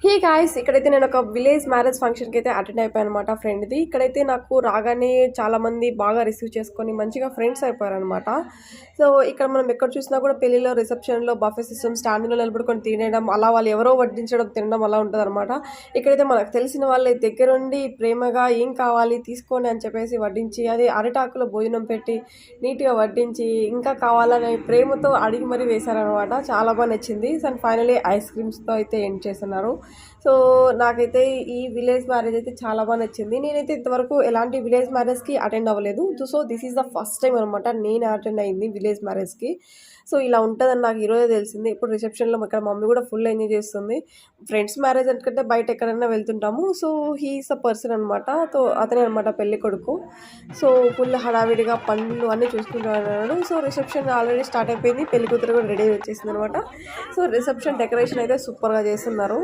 Hey guys ఇక్కడైతే నేను ఒక విలేజ్ మ్యారేజ్ ఫంక్షన్కి అయితే అటెండ్ అయిపోయాను అనమాట ఫ్రెండ్ది. ఇక్కడైతే నాకు రాగానే చాలామంది బాగా రిసీవ్ చేసుకొని మంచిగా ఫ్రెండ్స్ అయిపోయారనమాట. సో ఇక్కడ మనం ఎక్కడ చూసినా కూడా పెళ్లిలో రిసెప్షన్లో బఫే సిస్టమ్ స్టాండింగ్లో నిలబడుకొని తినేయడం, అలా వాళ్ళు ఎవరో వడ్డించడం తినడం అలా ఉంటుందన్నమాట. ఇక్కడైతే మనకు తెలిసిన వాళ్ళే దగ్గరుండి ప్రేమగా ఏం కావాలి తీసుకోండి అని చెప్పేసి వడ్డించి, అది అరిటాకులో భోజనం పెట్టి నీట్గా వడ్డించి ఇంకా కావాలని ప్రేమతో అడిగి మరీ వేశారనమాట. చాలా బాగా నచ్చింది. అండ్ ఫైనలీ ఐస్ క్రీమ్స్తో అయితే ఎండ్ చేస్తున్నారు. సో నాకైతే ఈ విలేజ్ మ్యారేజ్ అయితే చాలా బాగా నచ్చింది. నేనైతే ఇంతవరకు ఎలాంటి విలేజ్ మ్యారేజ్కి అటెండ్ అవ్వలేదు. So this is the first time అనమాట నేను అటెండ్ అయింది విలేజ్ మ్యారేజ్కి. సో ఇలా ఉంటుందని నాకు ఈరోజే తెలిసింది. ఇప్పుడు రిసెప్షన్లో ఇక్కడ మమ్మీ కూడా ఫుల్ ఎంజాయ్ చేస్తుంది. ఫ్రెండ్స్ మ్యారేజ్ అనుకుంటే బయట ఎక్కడైనా వెళ్తుంటాము. సో హీఈస్ అ పర్సన్ అనమాట. సో అతనే అనమాట పెళ్లి కొడుకు. సో ఫుల్ హడావిడిగా పండ్లు అన్నీ చూసుకుంటున్నాడు. సో రిసెప్షన్ ఆల్రెడీ స్టార్ట్ అయిపోయింది. పెళ్లి కూతురు కూడా రెడీ వచ్చేసింది అనమాట. సో రిసెప్షన్ డెకరేషన్ అయితే సూపర్గా చేస్తున్నారు.